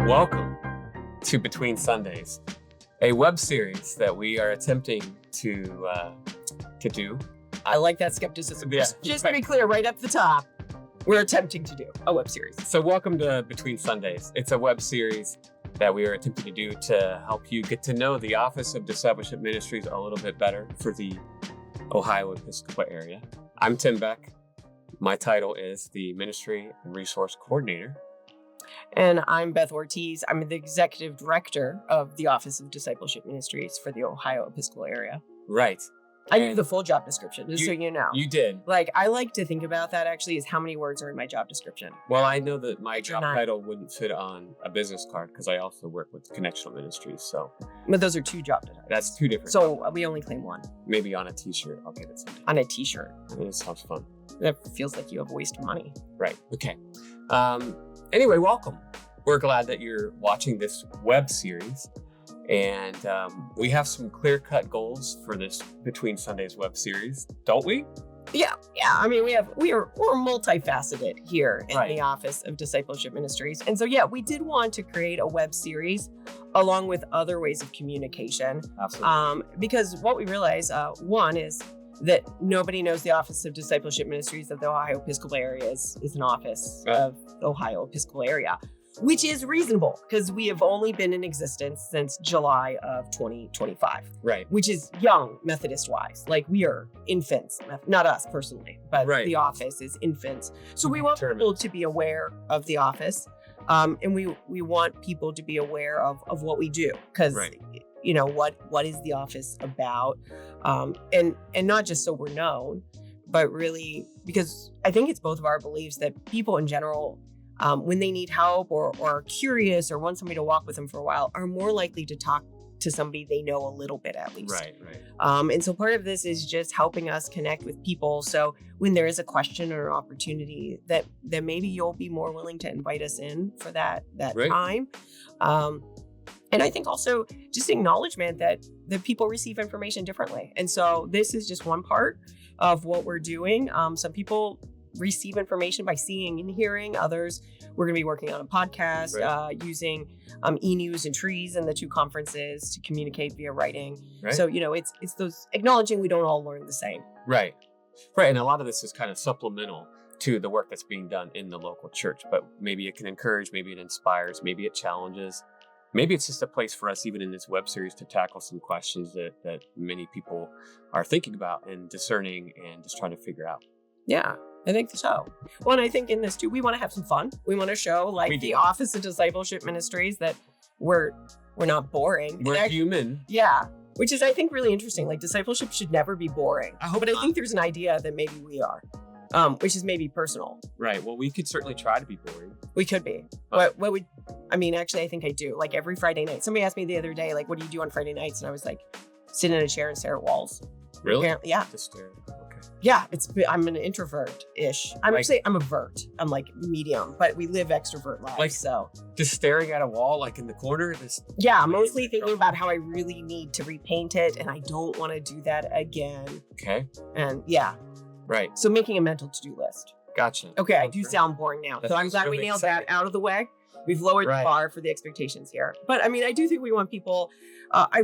Welcome to Between Sundays, a web series that we are attempting to do. I like that skepticism. Yeah, Just to be clear, right up the top, we're attempting to do a web series. So welcome to Between Sundays. It's a web series that we are attempting to do to help you get to know the Office of Discipleship Ministries a little bit better for the Ohio Episcopal Area. I'm tbeck. My title is the Ministry and Resource Coordinator. And I'm Beth Ortiz. I'm the Executive Director of the Office of Discipleship Ministries for the Ohio Episcopal Area. Right. I knew the full job description, just so you know. You did. Like, I like to think about that actually is how many words are in my job description. Well, I know that my job title wouldn't fit on a business card because I also work with Connectional Ministries. So, but those are two job titles. That's two different. So we only claim one. Maybe on a T-shirt. I'll get it someday. On a T-shirt. It sounds fun. That feels like you have a waste of money. Right. Okay. Anyway, welcome. We're glad that you're watching this web series. And we have some clear-cut goals for this Between Sundays web series, don't we? Yeah. I mean, we're multifaceted here in Right. the Office of Discipleship Ministries, and so we did want to create a web series along with other ways of communication. Absolutely. Because what we realize, one is that nobody knows the Office of Discipleship Ministries of the Ohio Episcopal Area is an office of the Ohio Episcopal Area. Which is reasonable because we have only been in existence since July of 2025. Right. Which is young Methodist-wise. Like we are infants, not us personally, but the office is infants. So we want people to be aware of the office, and we want people to be aware of what we do because you know what is the office about, and not just so we're known, but really because I think it's both of our beliefs that people in general. When they need help or are curious or want somebody to walk with them for a while, are more likely to talk to somebody they know a little bit at least. Right. And so part of this is just helping us connect with people. So when there is a question or an opportunity that maybe you'll be more willing to invite us in for that time. And I think also just acknowledgement that people receive information differently. And so this is just one part of what we're doing. Some people receive information by seeing and hearing. Others, we're going to be working on a podcast, using e-news and trees and the two conferences to communicate via writing. Right. So, it's those acknowledging we don't all learn the same. Right. And a lot of this is kind of supplemental to the work that's being done in the local church, but maybe it can encourage, maybe it inspires, maybe it challenges. Maybe it's just a place for us, even in this web series, to tackle some questions that many people are thinking about and discerning and just trying to figure out. Yeah. I think so. Well, and I think in this too, we want to have some fun. We want to show the Office of Discipleship Ministries that we're not boring. We're human. Yeah. Which is, I think, really interesting. Like discipleship should never be boring. I think there's an idea that maybe we are, which is maybe personal. Right. Well, we could certainly try to be boring. We could be. Actually, I think I do. Like every Friday night. Somebody asked me the other day, like, what do you do on Friday nights? And I was like, sit in a chair and stare at walls. Really? Apparently, yeah. Just stare. Okay. Yeah, I'm an introvert-ish. I'm a vert. I'm like medium, but we live extrovert lives. So just staring at a wall, like in the corner. Mostly thinking about how I really need to repaint it, and I don't want to do that again. Okay. And right. So making a mental to-do list. Gotcha. Okay, I do sound boring now, so I'm glad we nailed that out of the way. We've lowered the bar for the expectations here. But I mean, I do think we want people,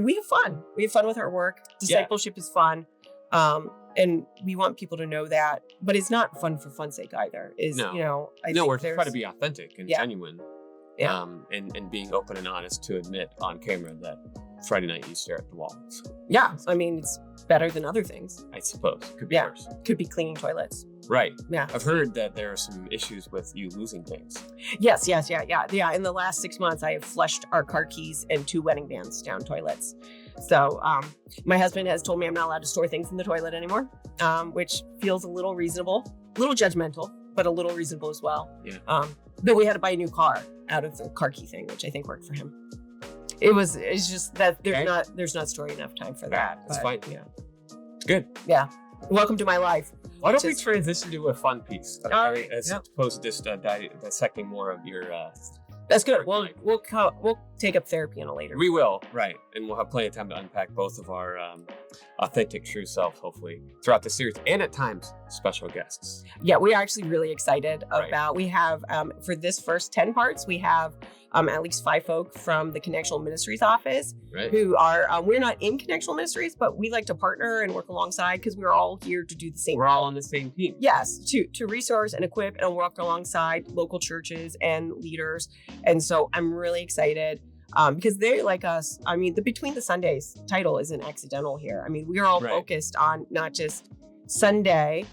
we have fun. We have fun with our work. Discipleship is fun. And we want people to know that, but it's not fun for fun's sake either. We're trying to be authentic and genuine. Yeah. And being open and honest to admit on camera that Friday night you stare at the wall. So. Yeah. I mean, it's better than other things. I suppose. Could be worse. Could be cleaning toilets. Right. Yeah. I've heard that there are some issues with you losing things. Yes. Yeah. In the last 6 months, I have flushed our car keys and 2 wedding bands down toilets. So my husband has told me I'm not allowed to store things in the toilet anymore, which feels a little reasonable, a little judgmental, but a little reasonable as well. Yeah. But we had to buy a new car out of the car key thing, which I think worked for him. It's just that there's not storing enough time for that. That's fine. Yeah. It's good. Yeah. Welcome to my life. Why don't we transition to a fun piece? As opposed to just dissecting more of your That's good. We'll take up therapy in a later. We will, right. And we'll have plenty of time to unpack both of our authentic, true self, hopefully, throughout the series, and at times, special guests. Yeah, we are actually really excited Right. about, we have, for this first 10 parts, we have at least 5 folk from the Connectional Ministries office Right. who are, we're not in Connectional Ministries, but we like to partner and work alongside because we're all here to do the same We're all on the same team. Yes, to resource and equip and work alongside local churches and leaders. And so I'm really excited because they, like us, I mean, the Between the Sundays title isn't accidental here. I mean, we are all Right. focused on not just Sunday,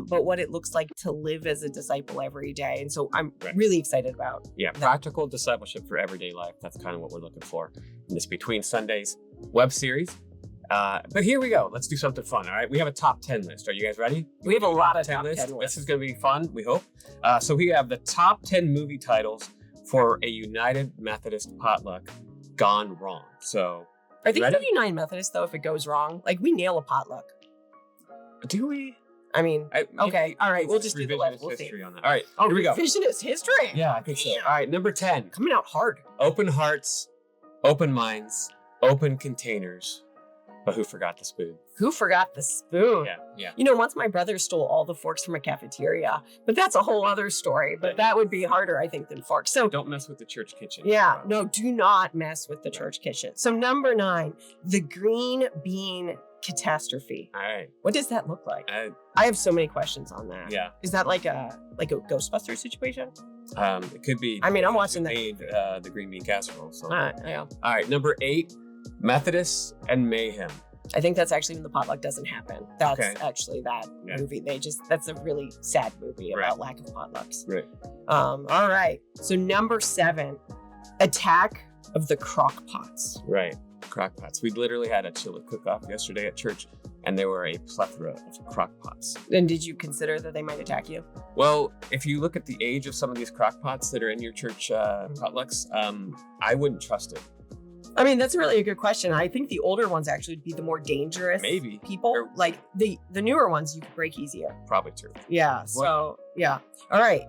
but what it looks like to live as a disciple every day. And so I'm Right. really excited about. Yeah, practical discipleship for everyday life. That's kind of what we're looking for in this Between Sundays web series. But here we go. Let's do something fun. All right. We have a top 10 list. Are you guys ready? We have a lot of 10 top list. 10 lists. This is going to be fun, we hope. So we have the top 10 movie titles for a United Methodist potluck gone wrong. So, I think ready? for the United Methodist, though, if it goes wrong, like we nail a potluck. do we? I mean, okay. All right. We'll just do the left. Revisionist We'll see. history on that. All right. Here we go. Revisionist history. Yeah, I think so. Damn. All right. Number 10. Coming out hard. Open hearts, open minds, open containers. But who forgot the spoon? Who forgot the spoon? Yeah. You know, once my brother stole all the forks from a cafeteria, but that's a whole other story. But that would be harder, I think, than forks. So, Don't mess with the church kitchen. yeah, no, do not mess with the church kitchen. So, number 9, the green bean catastrophe. All right. What does that look like? I have so many questions on that. Yeah. Is that like a Ghostbuster situation? It could be. I mean, I'm watching that. Made the green bean casserole. So. Yeah. All right. Number 8, Methodists and mayhem. I think that's actually when the potluck doesn't happen. That's Okay. actually that Yeah. movie. That's a really sad movie about Right. lack of potlucks. Right. All right. So number 7, Attack of the Crock Pots. Right. Crock pots. We literally had a chili cook-off yesterday at church, and there were a plethora of crock pots. And did you consider that they might attack you? Well, if you look at the age of some of these crock pots that are in your church potlucks, I wouldn't trust it. I mean, that's really a good question. I think the older ones actually would be the more dangerous Maybe. people. Or- Like the newer ones you could break easier. Probably true. Yeah. So, yeah. All right.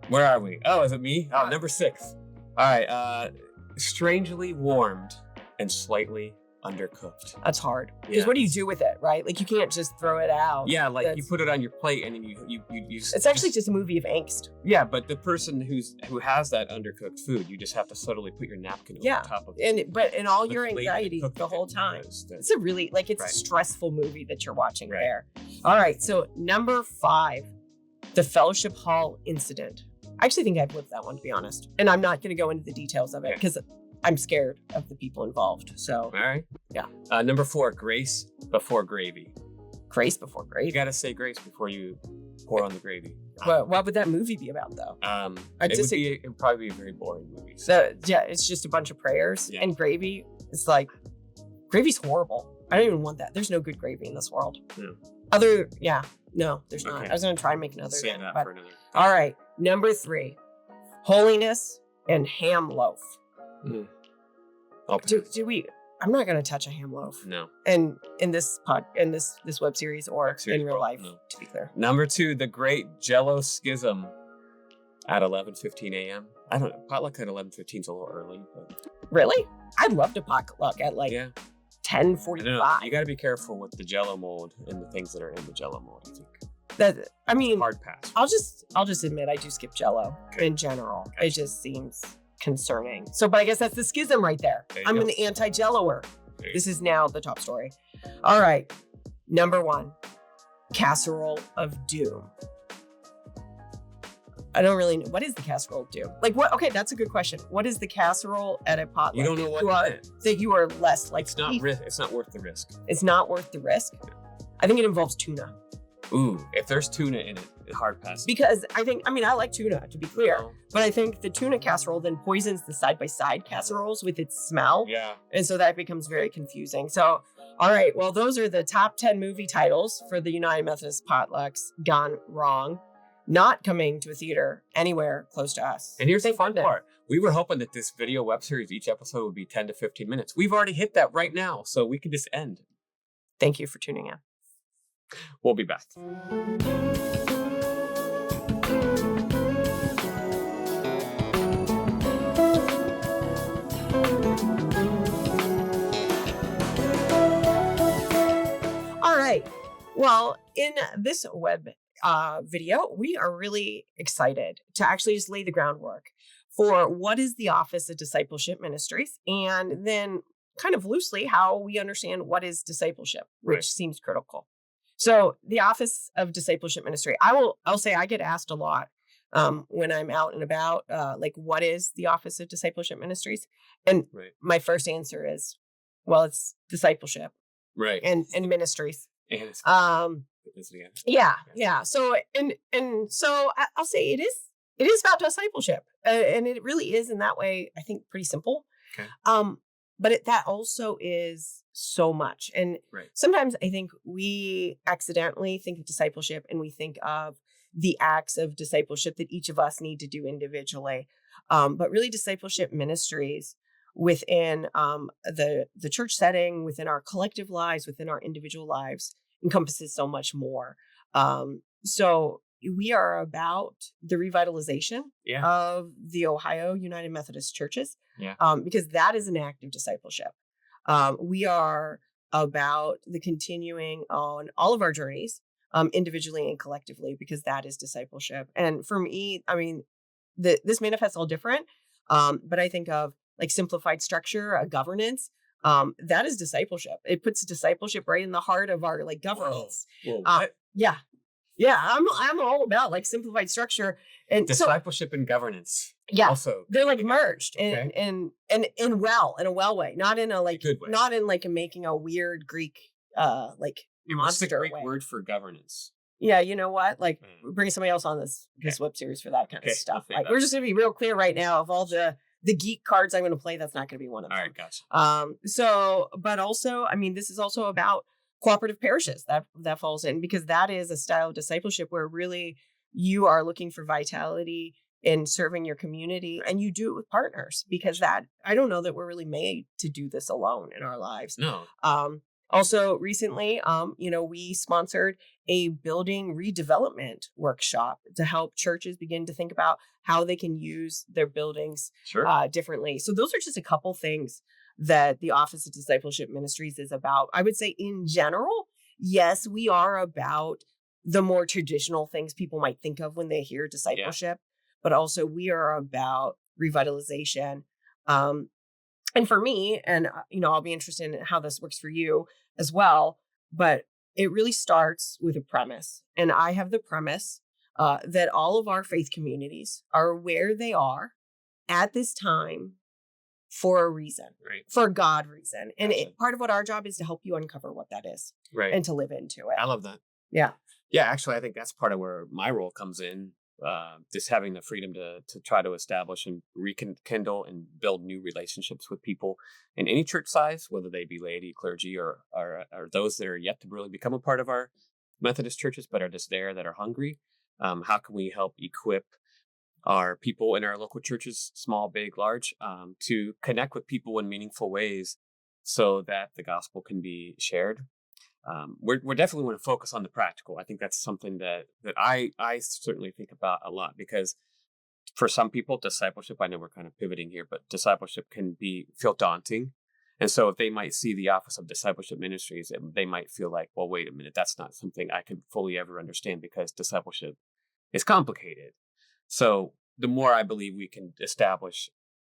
Where are we? Oh, is it me? Oh, Uh, number 6. All right. Strangely warmed and slightly undercooked. That's hard. Because what do you do with it, right? Like you can't just throw it out. Yeah, like you That's- put it on your plate and then you It's actually just a movie of angst. yeah, but the person who has that undercooked food, you just have to subtly put your napkin over Yeah. top of it. But in all The your lady that anxiety cooked the it whole time. knows that- It's a really, like, it's Right. a stressful movie that you're watching Right. there. All right. So, number 5, the Fellowship Hall incident. I actually think I've lived that one, to be honest. And I'm not going to go into the details of it Okay. because I'm scared of the people involved. So, All right. Yeah. Number 4, grace before gravy. grace before You grace. got to say grace before you pour on the gravy. What would that movie be about, though? It would probably be a very boring movie. So. Yeah, it's just a bunch of prayers Yeah. and gravy. It's like, gravy's horrible. I don't even want that. There's no good gravy in this world. No. No, there's not. Okay. I was going to try and make another. Save again, that but- for another. All right. Number 3, holiness and ham loaf. Okay. Do we? I'm not going to touch a ham loaf. No. And in this web series or Web series in real world, life, no. to be clear. Number 2, the great Jello schism at 11:15 a.m. I don't know. Potluck at 11:15 is a little early, but Really? I'd love to potluck at like yeah. I don't know. 10:45. You got to be careful with the Jello mold and the things that are in the Jello mold. I think I mean, hard pass. I'll just admit I do skip Jello Okay. in general. Okay. It just seems concerning. So, but I guess that's the schism right there. There you I'm go. an anti-Jelloer. There you This is now the top story. All right. Number 1, casserole of doom. I don't really know. What is the casserole of doom? Like what? Okay, that's a good question. What is the casserole at a potluck? You don't know what it is. that you are less like. It's not It's not worth the risk. It's not worth the risk. I think it involves tuna Ooh, if there's tuna in it, hard pass. because I like tuna to be clear, Oh, but I think the tuna casserole then poisons the side-by-side casseroles with its smell. yeah. And so that becomes very confusing. So, all right, well, those are the top 10 movie titles for the United Methodist potlucks gone wrong, not coming to a theater anywhere close to us. And here's the Thank fun goodness. part. We were hoping that this video web series, each episode would be 10 to 15 minutes. We've already hit that right now, so we can just end. Thank you for tuning in. We'll be back. right. Well, in this web video, we are really excited to actually just lay the groundwork for what is the Office of Discipleship Ministries, and then kind of loosely how we understand what is discipleship, which seems critical. So the Office of Discipleship Ministry, I'll say I get asked a lot when I'm out and about, like, what is the Office of Discipleship Ministries? And my first answer is, well, it's discipleship, and ministries. Yeah. So I'll say it is about discipleship, and it really is in that way. I think pretty simple. Okay. But that also is so much, and sometimes I think we accidentally think of discipleship, and we think of the acts of discipleship that each of us need to do individually. But really, discipleship ministries within the church setting, within our collective lives, within our individual lives, encompasses so much more. So we are about the revitalization of the Ohio United Methodist Churches, because that is an act of discipleship. We are about the continuing on all of our journeys, individually and collectively, because that is discipleship. And for me, I mean, this manifests all different, but I think of like simplified structure, a governance. That is discipleship. It puts discipleship right in the heart of our like governance. Whoa. Yeah. I'm all about like simplified structure and discipleship and governance. Yeah. Also, they're like merged in a well way, not in a like, not in like making a weird Greek like monster. What's the Greek way. word for governance? Yeah, you know what? Like, bring somebody else on this web series for that kind of stuff. Like, we're just gonna be real clear right now of all the geek cards I'm going to play. That's not going to be one of them. All right, gotcha. But also, I mean, this is also about cooperative parishes that falls in, because that is a style of discipleship where really you are looking for vitality in serving your community, and you do it with partners, because that, I don't know that we're really made to do this alone in our lives. No. Also recently, we sponsored a building redevelopment workshop to help churches begin to think about how they can use their buildings differently. So those are just a couple things that the Office of Discipleship Ministries is about. I would say in general, yes, we are about the more traditional things people might think of when they hear discipleship, but also we are about revitalization. And for me, and I'll be interested in how this works for you as well, but it really starts with a premise. And I have the premise that all of our faith communities are where they are at this time for a reason, for a God reason. And part of what our job is to help you uncover what that is, and to live into it. I love that. Yeah. Yeah, actually, I think that's part of where my role comes in. Just having the freedom to try to establish and rekindle and build new relationships with people in any church size, whether they be laity, clergy, or those that are yet to really become a part of our Methodist churches, but are just there, that are hungry. How can we help equip our people in our local churches, small, big, large, to connect with people in meaningful ways so that the gospel can be shared? We're definitely want to focus on the practical. I think that's something that I certainly think about a lot, because for some people, discipleship, I know we're kind of pivoting here, but discipleship can feel daunting. And so if they might see the Office of Discipleship Ministries, they might feel like, well, wait a minute, that's not something I can fully ever understand, because discipleship is complicated. So the more I believe we can establish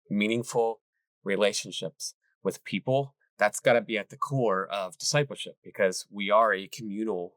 meaningful relationships with people, that's got to be at the core of discipleship, because we are a communal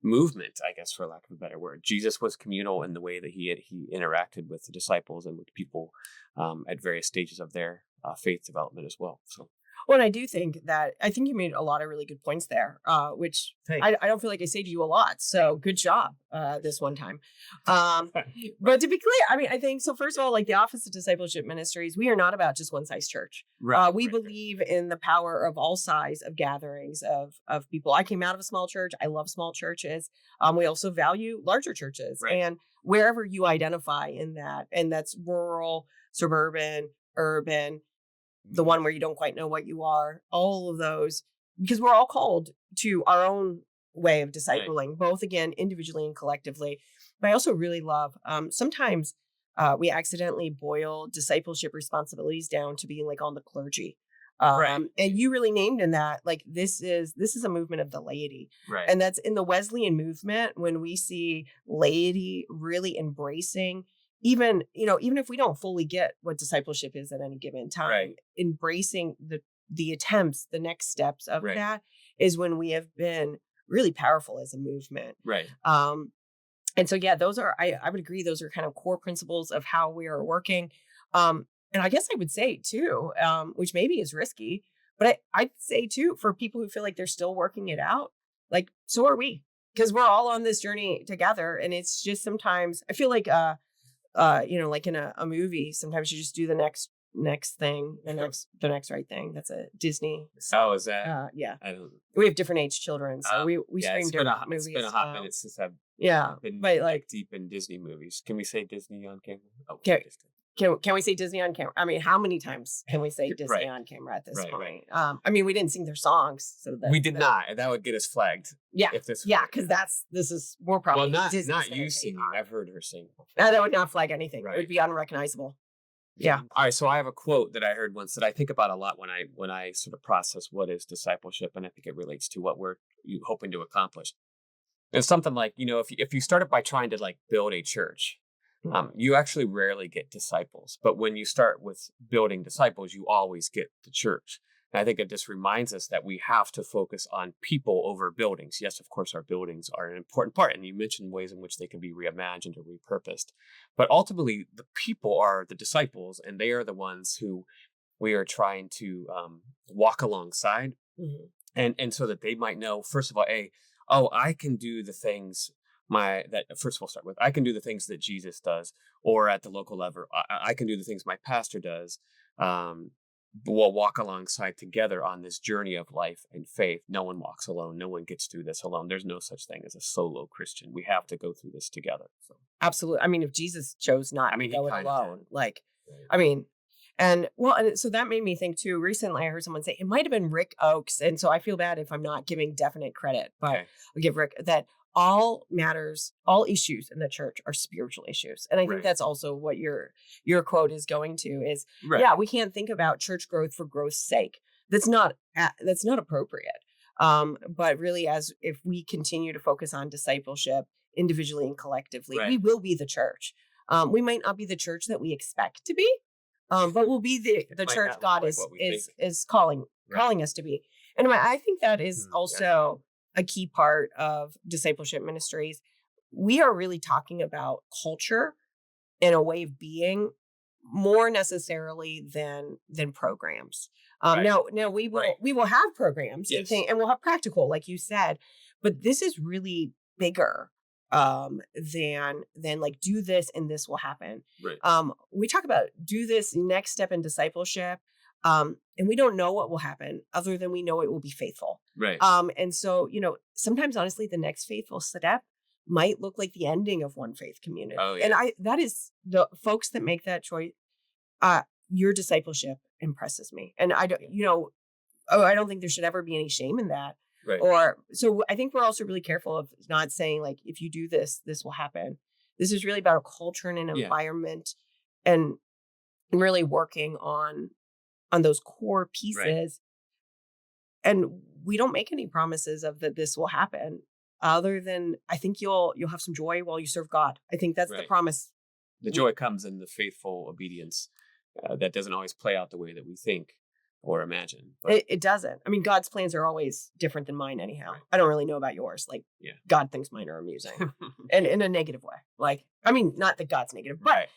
movement, I guess, for lack of a better word. Jesus was communal in the way that he interacted with the disciples and with people at various stages of their faith development as well. So, well, and I do think you made a lot of really good points there, which I don't feel like I say to you a lot. So good job this one time. But to be clear, I mean, I think so. First of all, like the Office of Discipleship Ministries, we are not about just one size church. We believe in the power of all size of gatherings of people. I came out of a small church. I love small churches. We also value larger churches, and wherever you identify in that, and that's rural, suburban, urban, the one where you don't quite know what you are, all of those, because we're all called to our own way of discipling, both again, individually and collectively. But I also really love, sometimes we accidentally boil discipleship responsibilities down to being like on the clergy. And you really named in that, like, this is a movement of the laity. Right. And that's in the Wesleyan movement when we see laity really embracing, even if we don't fully get what discipleship is at any given time, embracing the attempts, the next steps of that is when we have been really powerful as a movement. Right. And so, those are, I would agree, those are kind of core principles of how we are working. And I guess I would say too, which maybe is risky, but I'd say too, for people who feel like they're still working it out, like, so are we, because we're all on this journey together. And it's just sometimes I feel like, like in a movie, sometimes you just do the next thing, the next right thing. That's a Disney. Oh, is that? Yeah. I don't. We have different age children, so we stream different movies. It's been a hot minute since I've been but deep in Disney movies. Can we say Disney on camera? Oh, Can we say Disney on camera? I mean, how many times can we say Disney on camera at this point? I mean, we didn't sing their songs, so we did not, and that would get us flagged. Yeah, because this is more probably not Disney's you singing. I've heard her sing. That would not flag anything. It would be unrecognizable. Yeah. All right. So I have a quote that I heard once that I think about a lot when I sort of process what is discipleship, and I think it relates to what we're hoping to accomplish. It's something like, if you started by trying to like build a church, you actually rarely get disciples. But when you start with building disciples, you always get the church. And I think it just reminds us that we have to focus on people over buildings. Yes, of course, our buildings are an important part. And you mentioned ways in which they can be reimagined or repurposed. But ultimately, the people are the disciples, and they are the ones who we are trying to walk alongside. Mm-hmm. And so that they might know, first of all, I can do the things I can do the things that Jesus does, or at the local level, I can do the things my pastor does. We'll walk alongside together on this journey of life and faith. No one walks alone. No one gets through this alone. There's no such thing as a solo Christian. We have to go through this together. So absolutely. I mean, if Jesus chose not to go it alone, and so that made me think too. Recently, I heard someone say it might have been Rick Oakes, and so I feel bad if I'm not giving definite credit, but I'll give Rick that. All issues in the church are spiritual issues. And I think that's also what your quote is going to is, we can't think about church growth for growth's sake. That's not appropriate. But really, as if we continue to focus on discipleship individually and collectively, we will be the church. We might not be the church that we expect to be, but we'll be the church God is calling us to be. And I think that is also a key part of discipleship ministries. We are really talking about culture and a way of being more necessarily than programs. Now we will have programs and we'll have practical, like you said, but this is really bigger than like do this and this will happen. Right. We talk about do this next step in discipleship. And we don't know what will happen other than we know it will be faithful. Right. And so, sometimes honestly, the next faithful step might look like the ending of one faith community. Oh, yeah. And that is the folks that make that choice. Your discipleship impresses me. And I don't think there should ever be any shame in that. Right. So I think we're also really careful of not saying like, if you do this, this will happen. This is really about a culture and an environment and really working on those core pieces. Right. And we don't make any promises of that this will happen other than I think you'll have some joy while you serve God. I think that's the promise. The joy comes in the faithful obedience that doesn't always play out the way that we think or imagine. It doesn't. I mean, God's plans are always different than mine anyhow. Right. I don't really know about yours. Like God thinks mine are amusing and in a negative way. Like, I mean, not that God's negative, but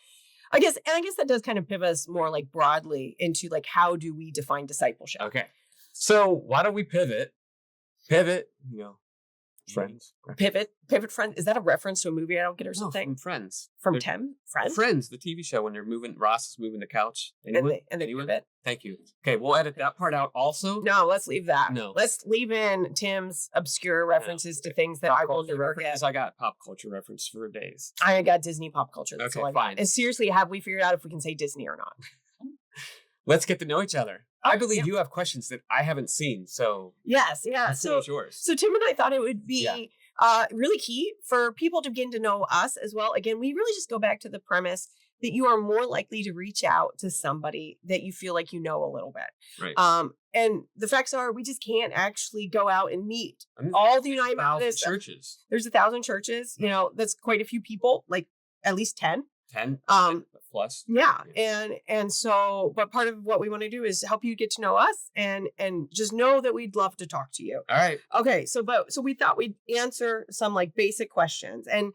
I guess that does kind of pivot us more like broadly into like, how do we define discipleship? Okay. So why don't we pivot, Friends. Pivot Friends. Is that a reference to a movie I don't get or something? No, from Friends. From Tim? Friends? Friends, the TV show when Ross is moving the couch. And they pivot. Thank you. Okay, we'll edit that part out also. No, let's leave that. No. Let's leave in Tim's obscure references to things that I will never get. I got pop culture reference for days. I got Disney pop culture. That's okay, fine. And seriously, have we figured out if we can say Disney or not? Let's get to know each other. I believe you have questions that I haven't seen. So yes. So yours. So Tim and I thought it would be really key for people to begin to know us as well. Again, we really just go back to the premise that you are more likely to reach out to somebody that you feel like you know a little bit. Right. And the facts are, we just can't actually go out and meet all the United Methodist churches. There's 1,000 churches. You know, that's quite a few people, like at least 10. 10 plus. Yeah. And so, but part of what we want to do is help you get to know us and just know that we'd love to talk to you. All right. Okay. So we thought we'd answer some like basic questions, and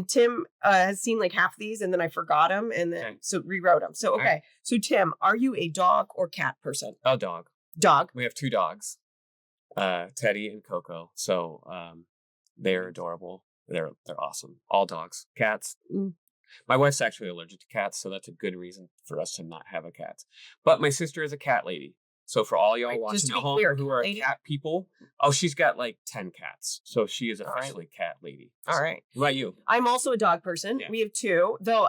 Tim has seen like half of these, and then I forgot them, and then so rewrote them. So, okay. Right. So Tim, are you a dog or cat person? Oh, dog. Dog. We have 2 dogs, Teddy and Coco. So, they're adorable. They're awesome. All dogs. Cats. My wife's actually allergic to cats, so that's a good reason for us to not have a cat. But my sister is a cat lady. So for all y'all watching at home who are cat people, she's got like 10 cats. So she is officially cat lady. All right. What about you? I'm also a dog person. Yeah. We have 2, though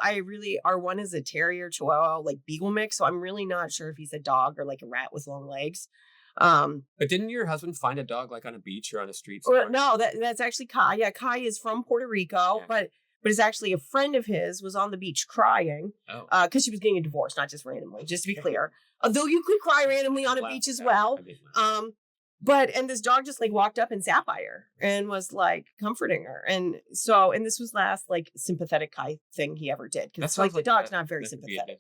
our one is a terrier chihuahua, like beagle mix. So I'm really not sure if he's a dog or like a rat with long legs. But didn't your husband find a dog like on a beach or on a street? No, that's actually Kai. Yeah, Kai is from Puerto Rico, but it's actually a friend of his was on the beach crying because she was getting a divorce, not just randomly, just to be clear. Although you could cry randomly on a beach as well. And this dog just like walked up and sat by her and was like comforting her. And this was last like sympathetic Kai thing he ever did. Because like the dog's not very sympathetic.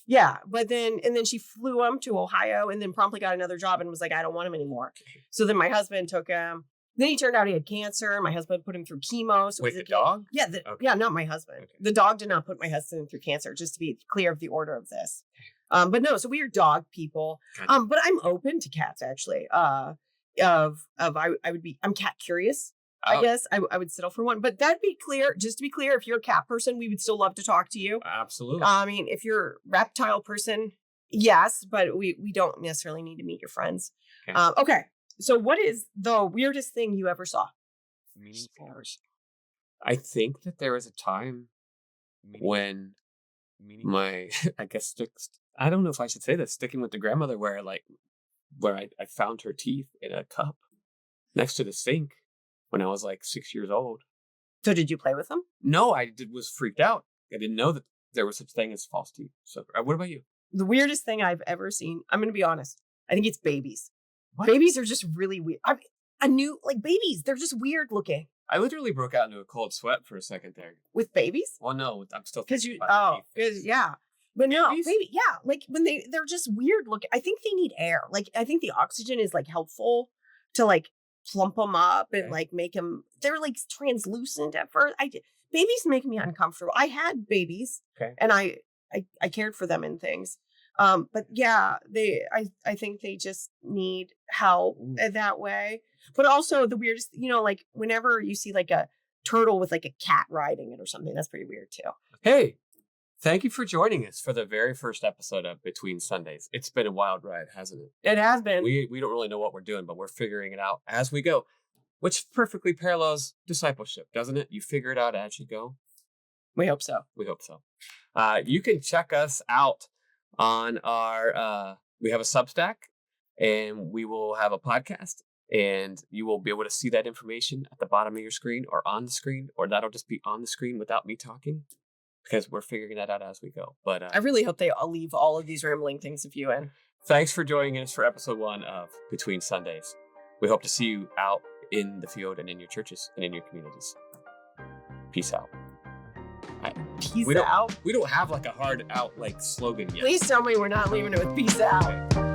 Yeah. But then she flew him to Ohio and then promptly got another job and was like, I don't want him anymore. So then my husband took him. Then he turned out he had cancer. My husband put him through chemo. So wait, the dog? Yeah, yeah, not my husband. Okay. The dog did not put my husband through cancer, just to be clear of the order of this. But no, so we are dog people. Gotcha. But I'm open to cats actually. I'm cat curious. I guess I would settle for one. But that'd be clear. Just to be clear, if you're a cat person, we would still love to talk to you. Absolutely. I mean, if you're a reptile person, yes, but we don't necessarily need to meet your friends. Okay. Okay. So what is the weirdest thing you ever saw? I think that there was a time when I guess I don't know if I should say this, sticking with the grandmother where I found her teeth in a cup next to the sink when I was like 6 years old. So did you play with them? No, was freaked out. I didn't know that there was such thing as false teeth. So what about you? The weirdest thing I've ever seen, I'm going to be honest, I think it's babies. What? Babies are just really weird. Babies, they're just weird looking. I literally broke out into a cold sweat for a second there. With babies? Well, no, I'm still because yeah. But no, baby, yeah, like when they're just weird looking. I think they need air. Like I think the oxygen is like helpful to like plump them up and like make them. They're like translucent at first. Babies make me uncomfortable. I had babies, and I cared for them and things. But yeah, I think they just need help that way. But also the weirdest, like whenever you see like a turtle with like a cat riding it or something, that's pretty weird too. Hey, thank you for joining us for the very first episode of Between Sundays. It's been a wild ride, hasn't it? It has been. We don't really know what we're doing, but we're figuring it out as we go, which perfectly parallels discipleship, doesn't it? You figure it out as you go. We hope so. You can check us out on our, we have a Substack and we will have a podcast and you will be able to see that information at the bottom of your screen or on the screen, or that'll just be on the screen without me talking because we're figuring that out as we go. But I really hope they all leave all of these rambling things of you in. Thanks for joining us for episode 1 of Between Sundays. We hope to see you out in the field and in your churches and in your communities. Peace out. Peace out. We don't have like a hard out like slogan yet. Please tell me we're not leaving it with peace out. Okay.